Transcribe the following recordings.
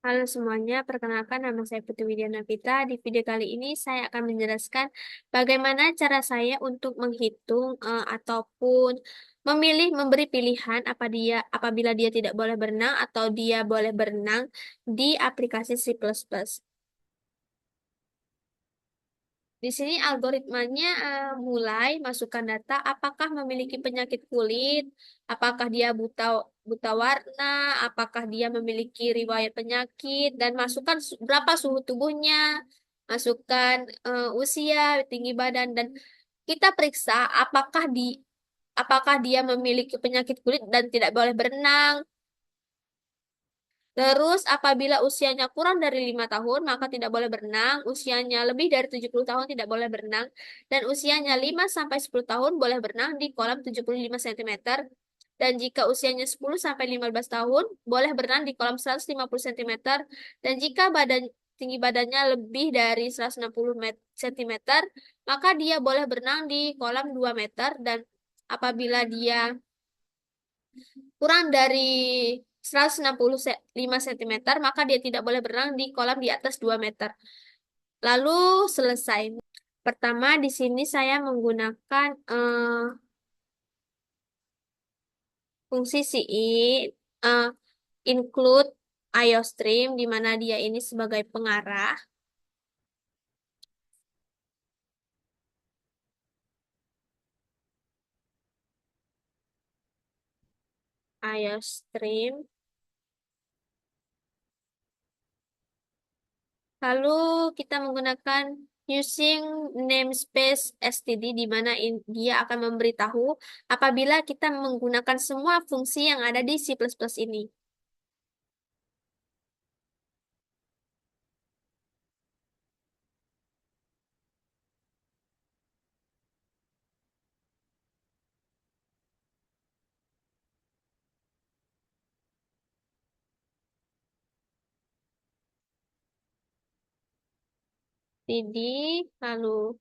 Halo semuanya, perkenalkan nama saya Putri Widiana Fitra. Di video kali ini saya akan menjelaskan bagaimana cara saya untuk menghitung ataupun memilih memberi pilihan apabila dia tidak boleh berenang atau dia boleh berenang di aplikasi C++. Di sini algoritmanya mulai masukkan data apakah memiliki penyakit kulit, apakah dia buta buta warna, apakah dia memiliki riwayat penyakit dan masukkan berapa suhu tubuhnya, masukkan usia, tinggi badan dan kita periksa apakah dia memiliki penyakit kulit dan tidak boleh berenang. Terus apabila usianya kurang dari 5 tahun, maka tidak boleh berenang. Usianya lebih dari 70 tahun tidak boleh berenang. Dan usianya 5 sampai 10 tahun boleh berenang di kolam 75 cm. Dan jika usianya 10 sampai 15 tahun, boleh berenang di kolam 150 cm. Dan jika tinggi badannya lebih dari 160 cm, maka dia boleh berenang di kolam 2 meter. Dan apabila dia kurang dari 165 cm, maka dia tidak boleh berenang di kolam di atas 2 meter. Lalu selesai. Pertama, di sini saya menggunakan fungsi CI, eh, include IOStream, di mana dia ini sebagai pengarah. IOStream. Lalu kita menggunakan using namespace std di mana dia akan memberitahu apabila kita menggunakan semua fungsi yang ada di C++ ini. Std, lalu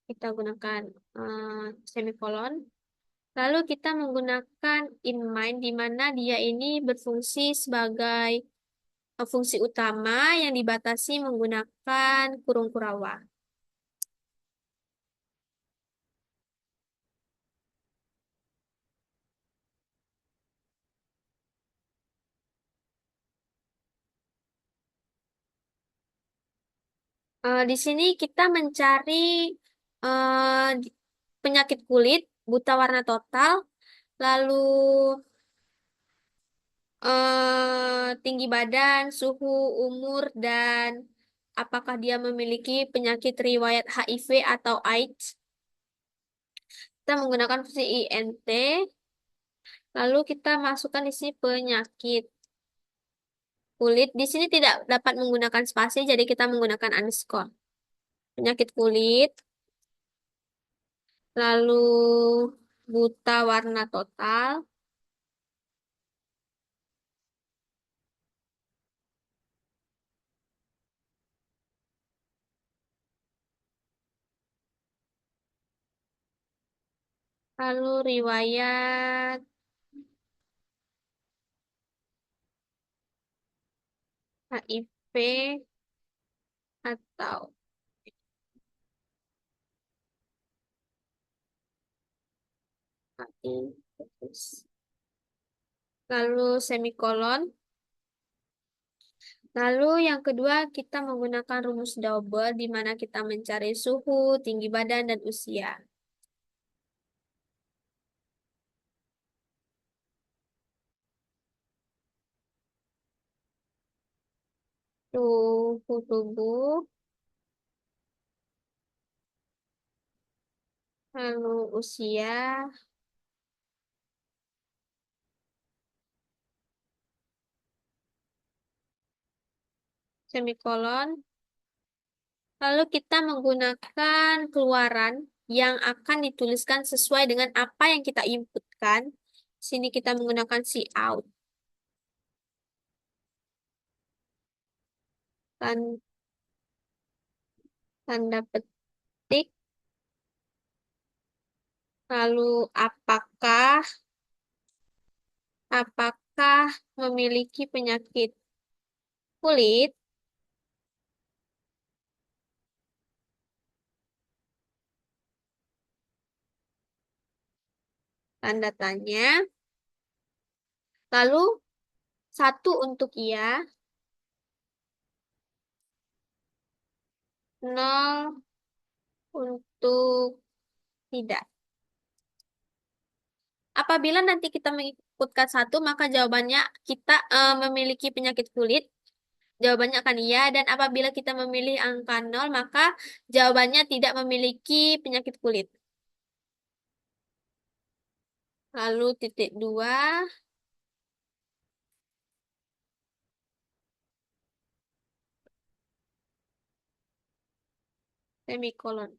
kita gunakan semikolon. Lalu kita menggunakan inMind di mana dia ini berfungsi sebagai fungsi utama yang dibatasi menggunakan kurung kurawa. Di sini kita mencari penyakit kulit, buta warna total, lalu tinggi badan, suhu, umur, dan apakah dia memiliki penyakit riwayat HIV atau AIDS. Kita menggunakan fungsi INT, lalu kita masukkan di sini penyakit kulit. Di sini tidak dapat menggunakan spasi, jadi kita menggunakan underscore. Penyakit kulit, lalu buta warna total, lalu riwayat HIV atau HIV. Lalu semikolon. Lalu yang kedua kita menggunakan rumus double di mana kita mencari suhu, tinggi badan, dan usia. Suhu tubuh, lalu usia, semikolon. Lalu kita menggunakan keluaran yang akan dituliskan sesuai dengan apa yang kita inputkan. Sini kita menggunakan cout. Tan- Tanda petik. Lalu apakah memiliki penyakit kulit, tanda tanya. Lalu satu untuk iya, nol untuk tidak. Apabila nanti kita mengikutkan satu, maka jawabannya kita memiliki penyakit kulit. Jawabannya akan iya. Dan apabila kita memilih angka nol, maka jawabannya tidak memiliki penyakit kulit. Lalu titik dua, semikolon.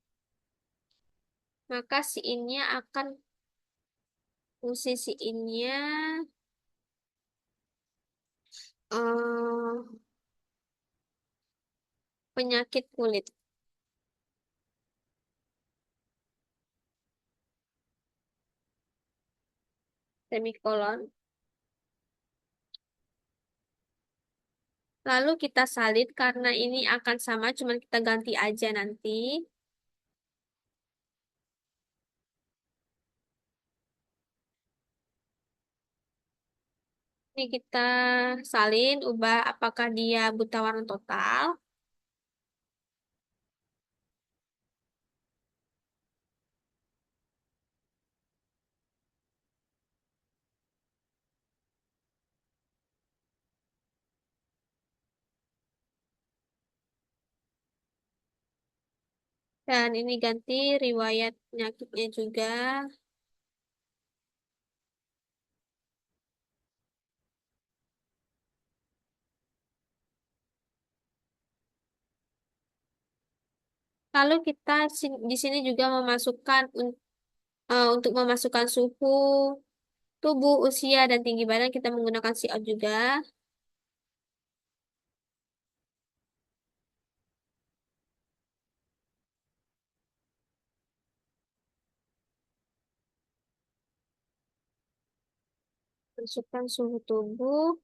Maka si innya akan, fungsi si innya eh, penyakit kulit. Semikolon. Lalu kita salin karena ini akan sama, cuman kita ganti aja nanti. Ini kita salin, ubah apakah dia buta warna total. Dan ini ganti riwayat penyakitnya juga. Lalu kita di sini juga memasukkan untuk memasukkan suhu tubuh, usia, dan tinggi badan kita menggunakan si out juga. Masukkan suhu tubuh,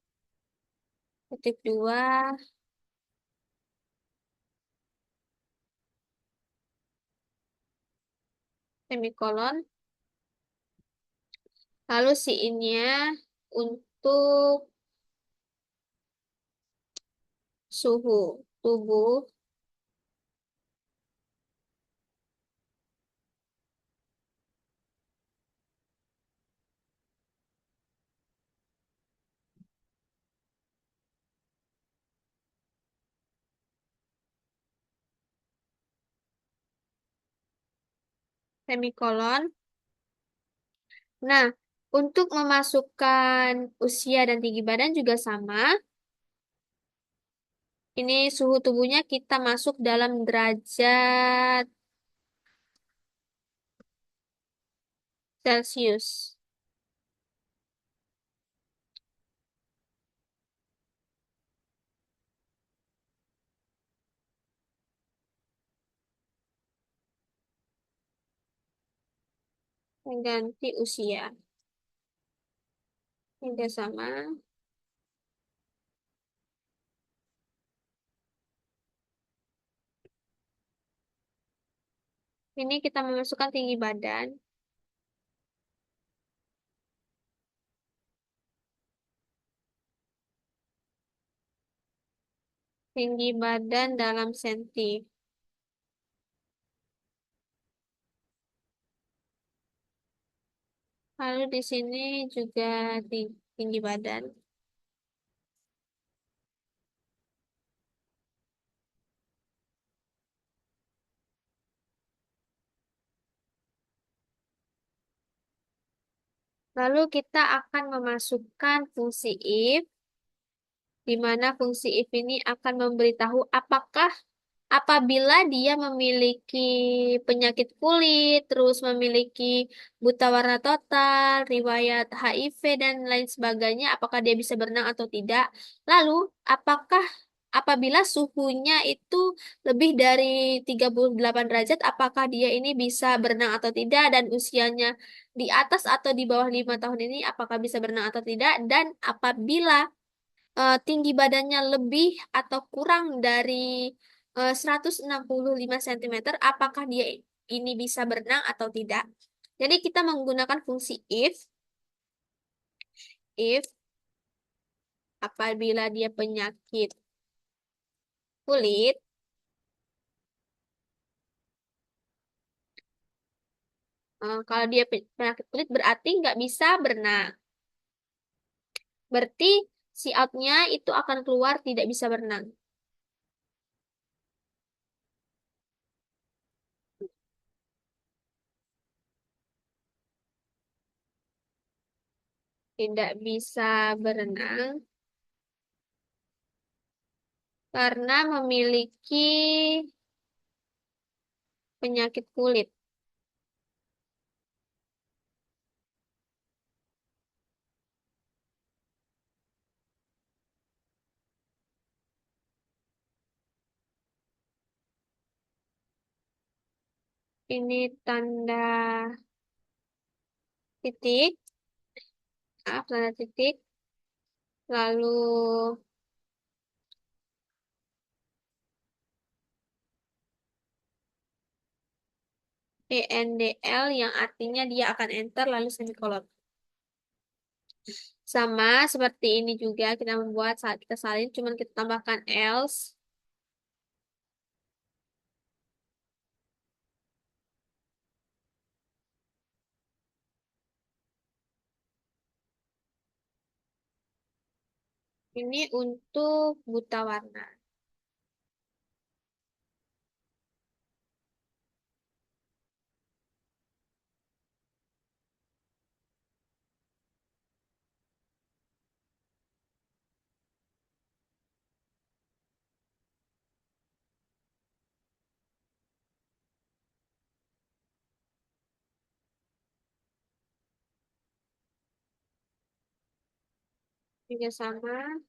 titik dua, semikolon. Lalu si innya untuk suhu tubuh, semikolon. Nah, untuk memasukkan usia dan tinggi badan juga sama. Ini suhu tubuhnya kita masuk dalam derajat Celcius. Ganti usia. Tidak sama. Ini kita memasukkan tinggi badan. Tinggi badan dalam senti. Lalu di sini juga tinggi badan. Lalu kita akan memasukkan fungsi if, di mana fungsi if ini akan memberitahu apakah apabila dia memiliki penyakit kulit, terus memiliki buta warna total, riwayat HIV, dan lain sebagainya, apakah dia bisa berenang atau tidak. Lalu, apakah apabila suhunya itu lebih dari 38 derajat, apakah dia ini bisa berenang atau tidak, dan usianya di atas atau di bawah 5 tahun ini, apakah bisa berenang atau tidak, dan apabila tinggi badannya lebih atau kurang dari 165 cm, apakah dia ini bisa berenang atau tidak? Jadi kita menggunakan fungsi if apabila dia penyakit kulit, kalau dia penyakit kulit berarti nggak bisa berenang. Berarti si outnya itu akan keluar tidak bisa berenang. Tidak bisa berenang karena memiliki penyakit kulit. Ini tanda titik, maaf, tanda titik. Lalu ENDL yang artinya dia akan enter lalu semikolon. Sama seperti ini juga kita membuat saat kita salin, cuman kita tambahkan else. Ini untuk buta warna. Juga sama.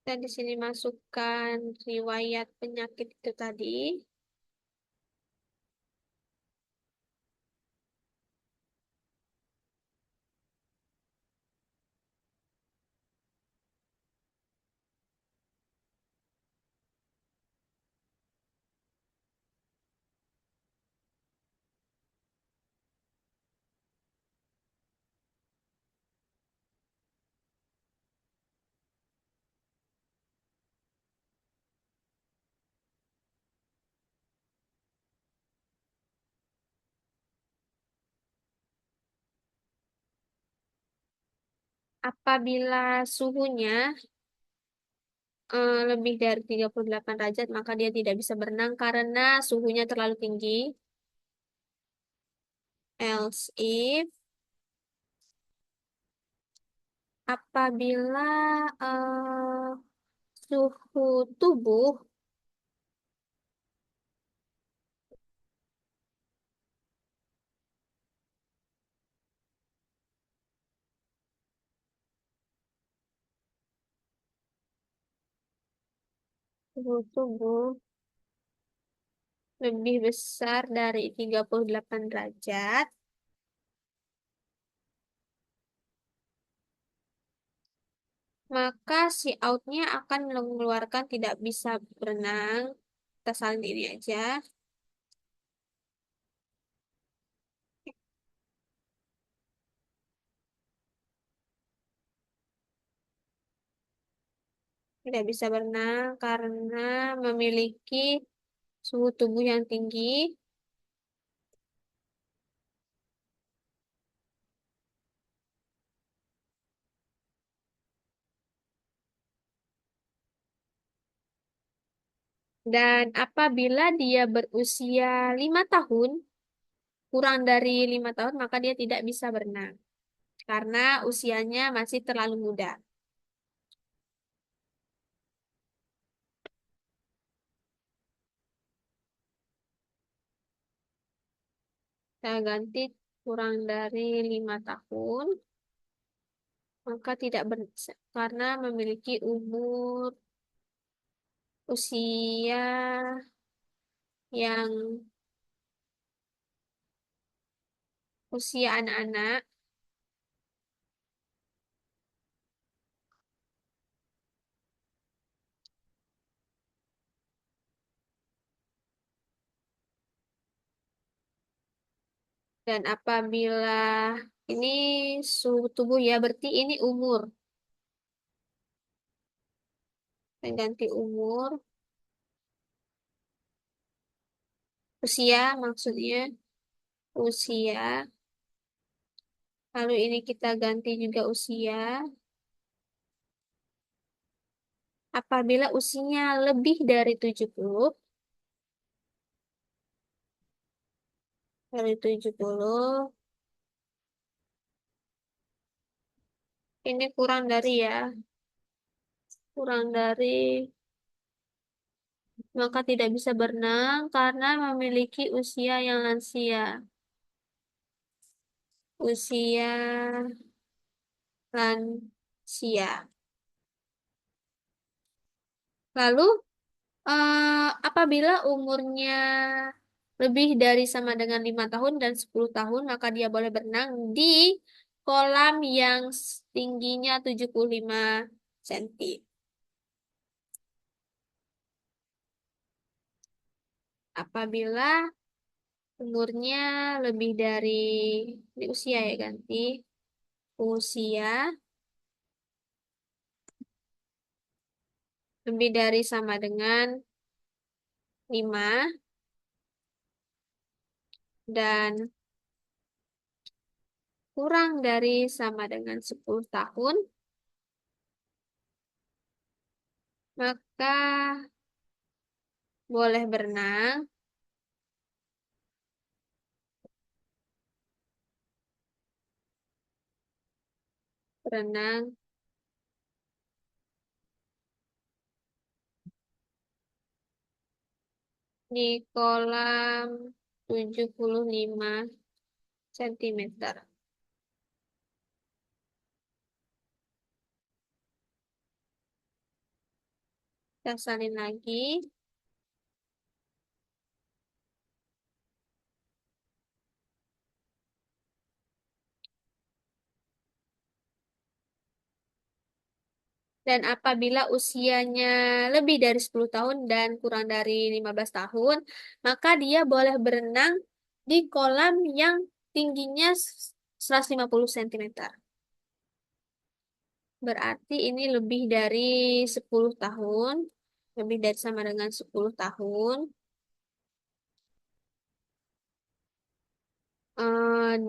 Dan di sini masukkan riwayat penyakit itu tadi. Apabila suhunya lebih dari 38 derajat, maka dia tidak bisa berenang karena suhunya terlalu tinggi. Else if apabila suhu tubuh suhu tubuh lebih besar dari 38 derajat, maka si outnya akan mengeluarkan tidak bisa berenang. Kita salin ini aja. Tidak bisa berenang karena memiliki suhu tubuh yang tinggi. Dan apabila dia berusia 5 tahun, kurang dari 5 tahun, maka dia tidak bisa berenang. Karena usianya masih terlalu muda. Saya ganti kurang dari 5 tahun, maka tidak karena memiliki usia yang usia anak-anak. Dan apabila ini suhu tubuh ya, berarti ini umur. Saya ganti umur, usia maksudnya, usia. Lalu ini kita ganti juga usia. Apabila usianya lebih dari 70, dari 70, ini kurang dari ya, kurang dari, maka tidak bisa berenang karena memiliki usia yang lansia. Usia lansia. Lalu, apabila umurnya lebih dari sama dengan 5 tahun dan 10 tahun, maka dia boleh berenang di kolam yang tingginya 75 cm. Apabila umurnya lebih dari, di usia ya ganti, usia lebih dari sama dengan 5 dan kurang dari sama dengan 10 tahun, maka boleh berenang di kolam 75 cm. Kita salin lagi. Dan apabila usianya lebih dari 10 tahun dan kurang dari 15 tahun, maka dia boleh berenang di kolam yang tingginya 150 cm. Berarti ini lebih dari 10 tahun, lebih dari sama dengan 10 tahun,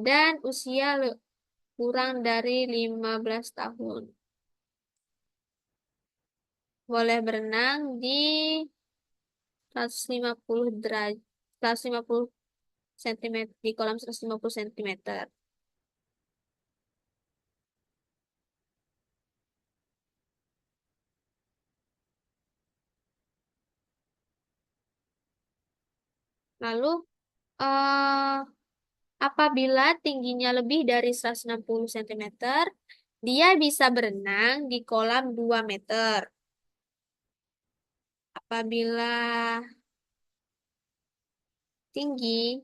dan usia kurang dari 15 tahun. Boleh berenang di 150 derajat, 150 cm, di kolam 150 cm. Lalu, eh, apabila tingginya lebih dari 160 cm, dia bisa berenang di kolam 2 meter. Apabila tinggi,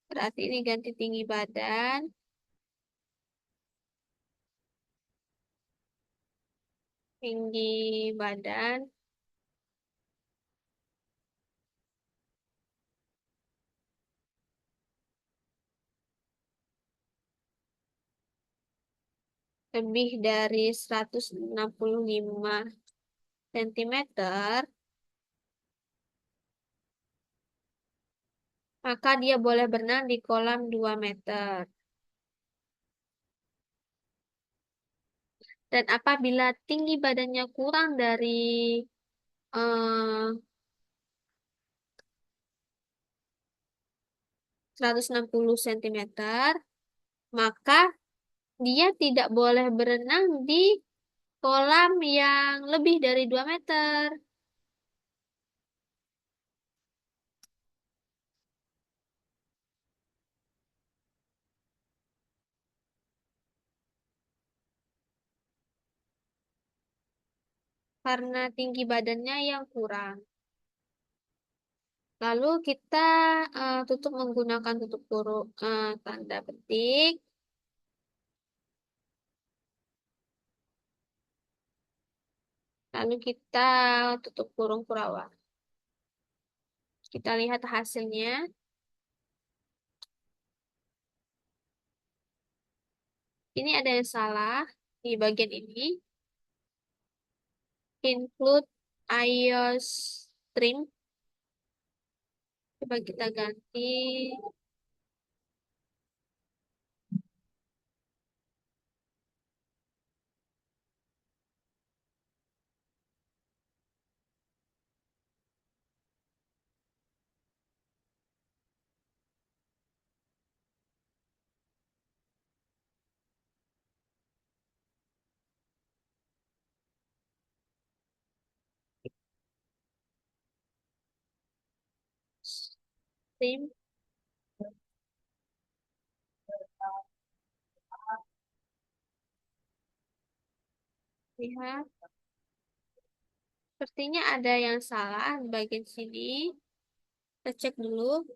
berarti ini ganti tinggi badan, tinggi badan lebih dari 165 cm, maka dia boleh berenang di kolam 2 meter. Dan apabila tinggi badannya kurang dari eh, 160 cm, maka dia tidak boleh berenang di kolam yang lebih dari 2 meter. Karena tinggi badannya yang kurang. Lalu kita tutup menggunakan tutup kurung tanda petik. Lalu kita tutup kurung kurawat. Kita lihat hasilnya. Ini ada yang salah di bagian ini. Include iOS stream. Coba kita ganti stream. Lihat, sepertinya ada yang salah di bagian sini. Kita cek dulu.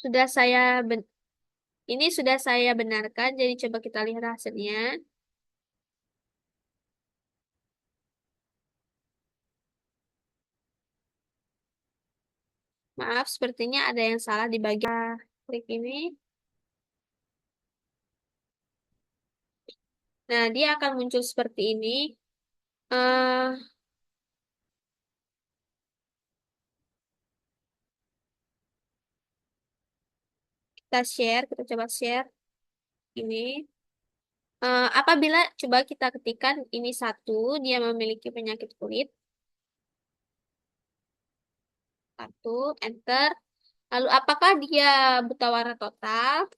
Sudah saya ben Ini sudah saya benarkan, jadi coba kita lihat hasilnya. Maaf, sepertinya ada yang salah di bagian klik ini. Nah, dia akan muncul seperti ini. eh kita coba share ini. Apabila coba kita ketikkan ini satu, dia memiliki penyakit kulit. Satu, enter. Lalu apakah dia buta warna total?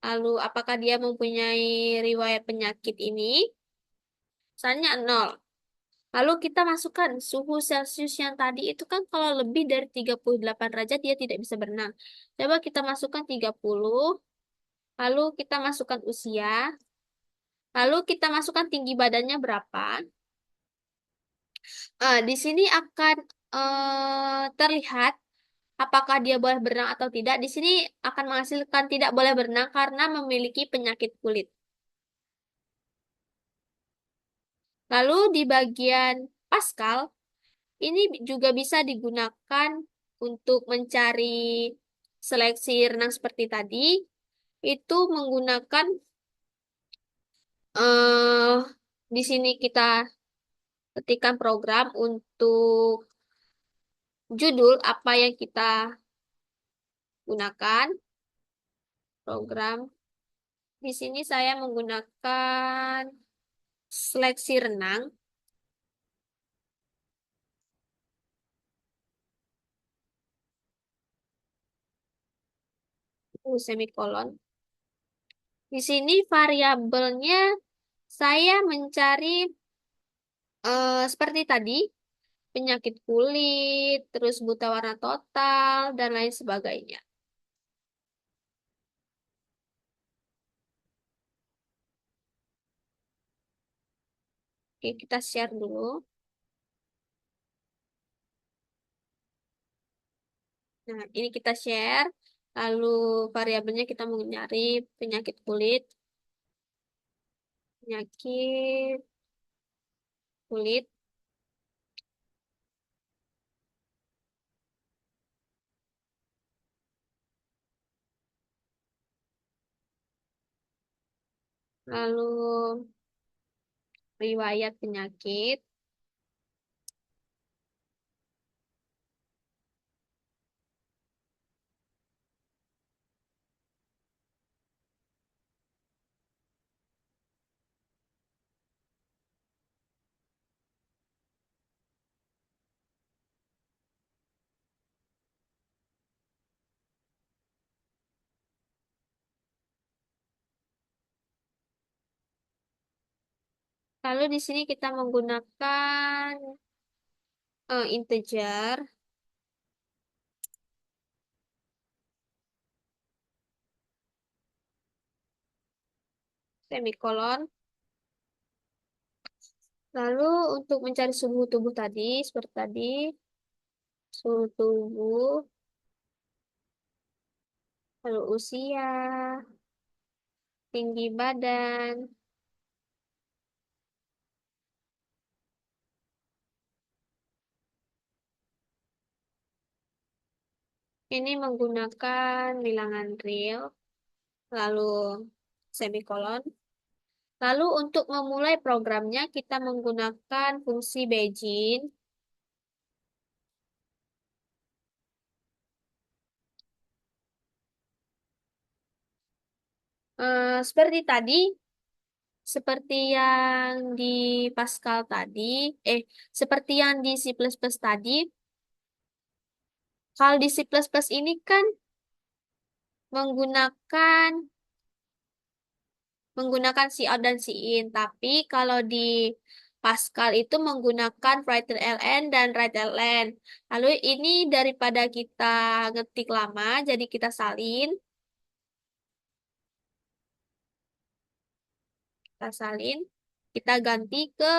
Lalu apakah dia mempunyai riwayat penyakit ini? Misalnya nol. Lalu kita masukkan suhu Celcius yang tadi itu kan kalau lebih dari 38 derajat dia tidak bisa berenang. Coba kita masukkan 30, lalu kita masukkan usia, lalu kita masukkan tinggi badannya berapa. Di sini akan terlihat apakah dia boleh berenang atau tidak. Di sini akan menghasilkan tidak boleh berenang karena memiliki penyakit kulit. Lalu di bagian Pascal, ini juga bisa digunakan untuk mencari seleksi renang seperti tadi. Itu menggunakan eh di sini kita ketikkan program untuk judul apa yang kita gunakan. Program. Di sini saya menggunakan seleksi renang, semikolon. Di sini variabelnya saya mencari seperti tadi, penyakit kulit, terus buta warna total, dan lain sebagainya. Oke, kita share dulu. Nah, ini kita share. Lalu variabelnya kita mau nyari penyakit kulit, penyakit kulit, lalu riwayat penyakit, Lalu di sini kita menggunakan integer, semikolon. Lalu untuk mencari suhu tubuh tadi, seperti tadi, suhu tubuh, lalu usia, tinggi badan. Ini menggunakan bilangan real, lalu semikolon. Lalu untuk memulai programnya kita menggunakan fungsi begin. Seperti tadi, seperti yang di Pascal tadi, eh, seperti yang di C++ tadi, kalau di C++ ini kan menggunakan menggunakan cout dan cin, tapi kalau di Pascal itu menggunakan write-ln dan write-ln. Lalu ini daripada kita ngetik lama, jadi kita salin, kita salin, kita ganti ke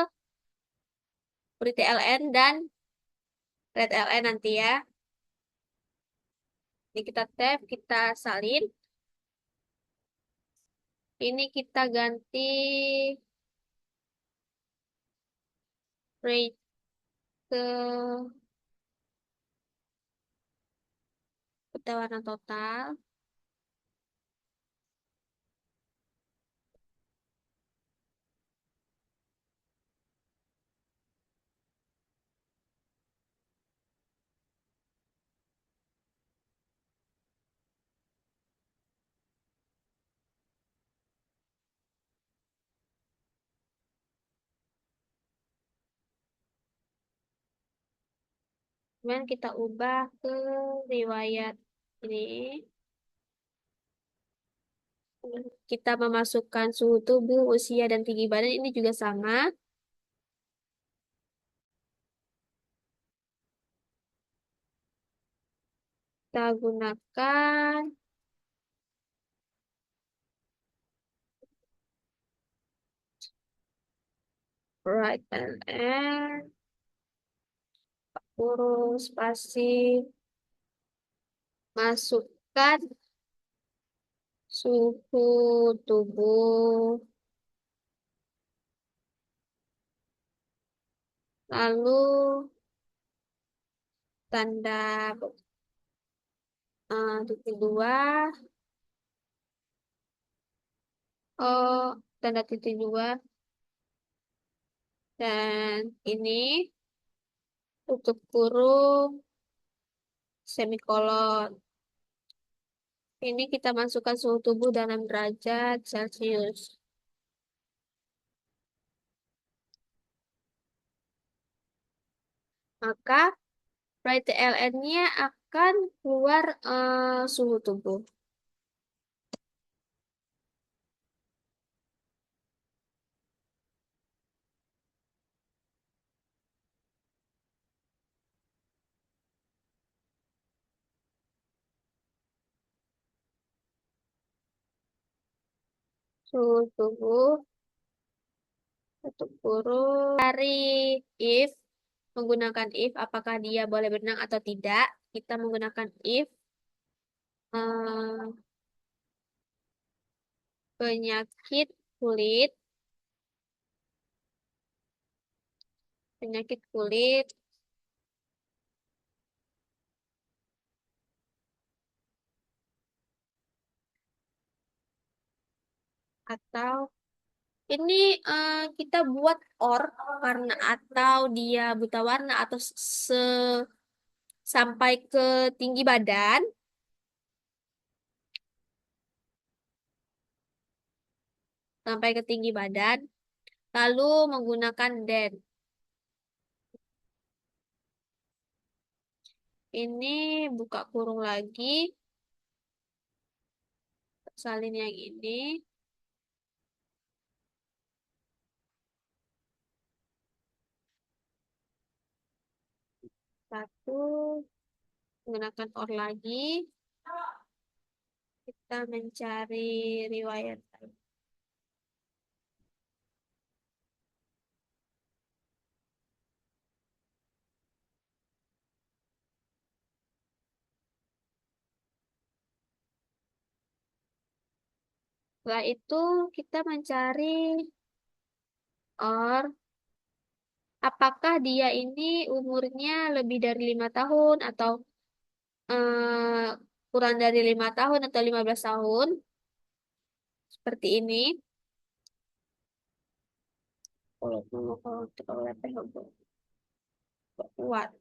write-ln dan write-ln nanti ya. Ini kita tab, kita salin. Ini kita ganti rate ke peta warna total. Kemudian kita ubah ke riwayat ini. Kita memasukkan suhu tubuh, usia, dan tinggi badan ini juga sama. Kita gunakan right and kurung spasi, masukkan suhu tubuh, lalu tanda titik dua, oh tanda titik dua, dan ini tutup kurung semikolon. Ini kita masukkan suhu tubuh dalam derajat Celcius. Maka PTLN-nya akan keluar suhu tubuh. Suhu tubuh tutup kurung. Dari if, menggunakan if, apakah dia boleh berenang atau tidak. Kita menggunakan if eh, penyakit kulit, penyakit kulit atau ini kita buat or karena atau dia buta warna atau sampai ke tinggi badan, sampai ke tinggi badan, lalu menggunakan then. Ini buka kurung lagi, salin yang ini. satu, menggunakan OR lagi, kita mencari riwayat. Setelah itu kita mencari OR. Apakah dia ini umurnya lebih dari 5 tahun atau kurang dari 5 tahun atau 15 tahun? Seperti ini. Kalau lepeh nggak kuat.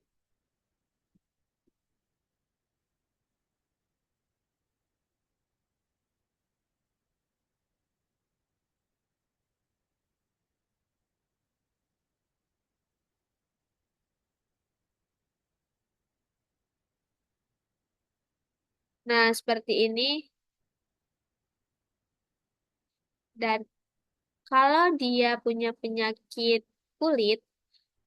Nah, seperti ini. Dan kalau dia punya penyakit kulit,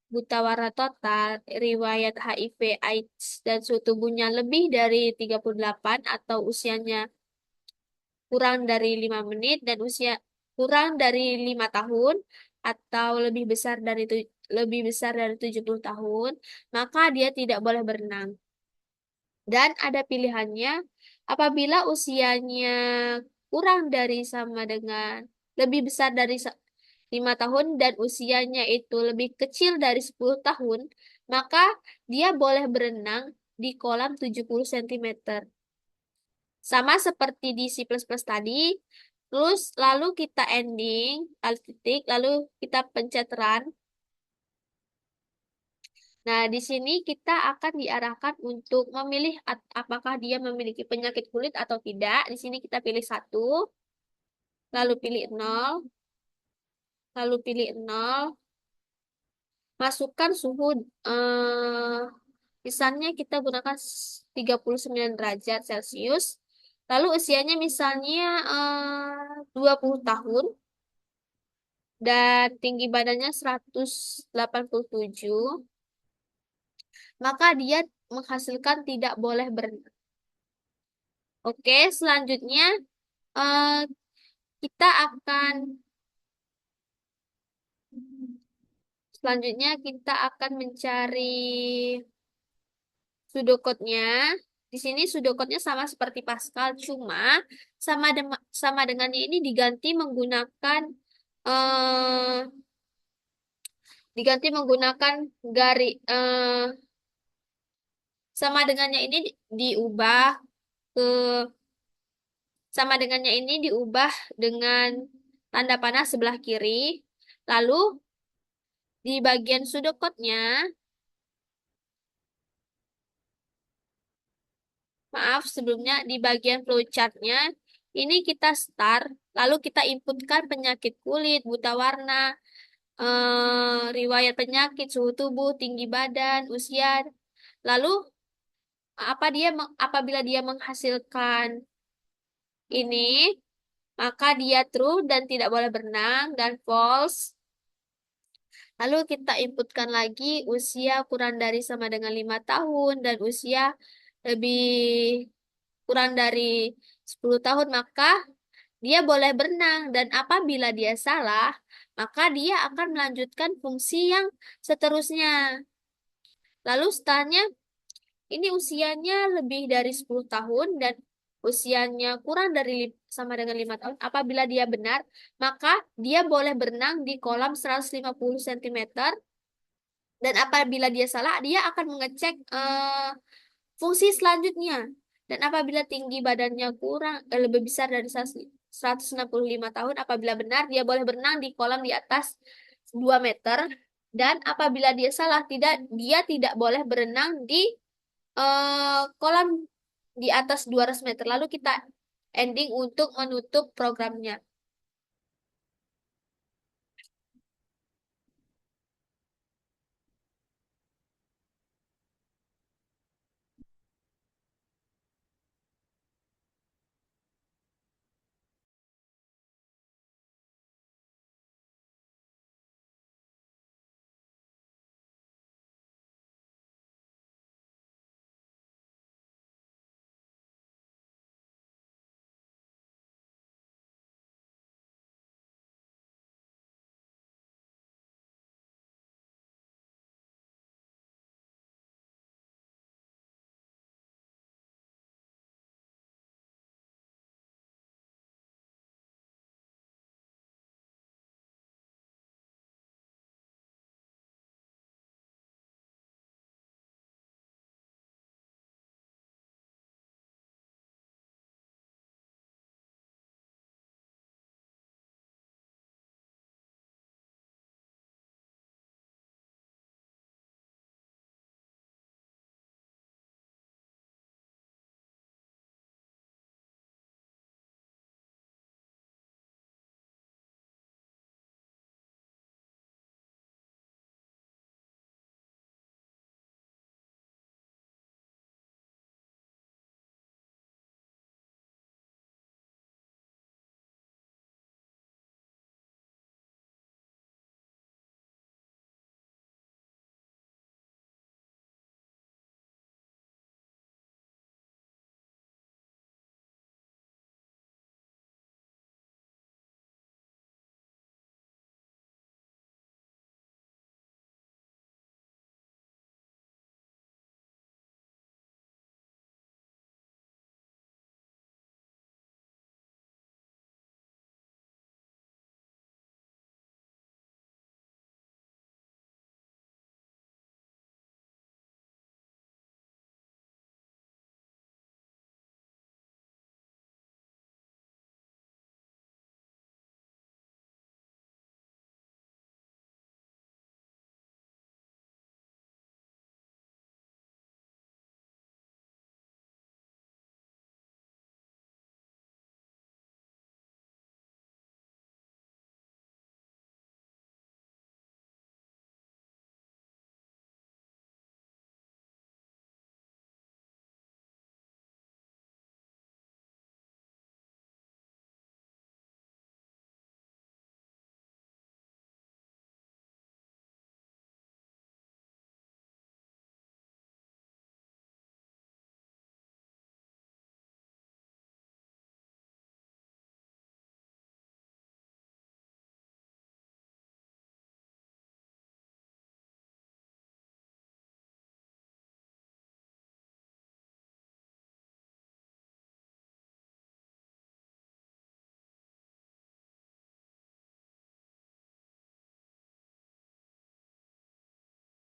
buta warna total, riwayat HIV, AIDS, dan suhu tubuhnya lebih dari 38 atau usianya kurang dari 5 menit dan usia kurang dari 5 tahun atau lebih besar dari 70 tahun, maka dia tidak boleh berenang. Dan ada pilihannya apabila usianya kurang dari sama dengan lebih besar dari 5 tahun dan usianya itu lebih kecil dari 10 tahun, maka dia boleh berenang di kolam 70 cm. Sama seperti di C++ tadi, terus lalu kita ending, alt titik, lalu kita pencet run. Nah, di sini kita akan diarahkan untuk memilih apakah dia memiliki penyakit kulit atau tidak. Di sini kita pilih satu, lalu pilih nol, lalu pilih nol, masukkan suhu, eh, misalnya kita gunakan 39 derajat Celcius, lalu usianya misalnya 20 tahun, dan tinggi badannya 187, maka dia menghasilkan tidak boleh berenang. Oke, selanjutnya eh, kita akan mencari pseudocode-nya. Di sini pseudocode-nya sama seperti Pascal, cuma sama dengannya ini eh, diganti menggunakan sama dengannya ini diubah ke sama dengannya ini diubah dengan tanda panah sebelah kiri. Lalu di bagian pseudocode-nya, maaf sebelumnya di bagian flowchart-nya, ini kita start, lalu kita inputkan penyakit kulit, buta warna, riwayat penyakit, suhu tubuh, tinggi badan, usia. Lalu apabila dia menghasilkan ini, maka dia true dan tidak boleh berenang, dan false. Lalu kita inputkan lagi usia kurang dari sama dengan 5 tahun dan usia lebih kurang dari 10 tahun, maka dia boleh berenang. Dan apabila dia salah, maka dia akan melanjutkan fungsi yang seterusnya. Lalu setelahnya, ini usianya lebih dari 10 tahun dan usianya kurang dari sama dengan 5 tahun. Apabila dia benar, maka dia boleh berenang di kolam 150 cm. Dan apabila dia salah, dia akan mengecek fungsi selanjutnya. Dan apabila tinggi badannya lebih besar dari 165 tahun, apabila benar, dia boleh berenang di kolam di atas 2 meter. Dan apabila dia salah, dia tidak boleh berenang di kolam di atas 200 meter. Lalu kita ending untuk menutup programnya.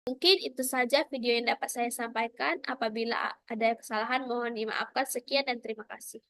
Mungkin itu saja video yang dapat saya sampaikan. Apabila ada kesalahan, mohon dimaafkan. Sekian dan terima kasih.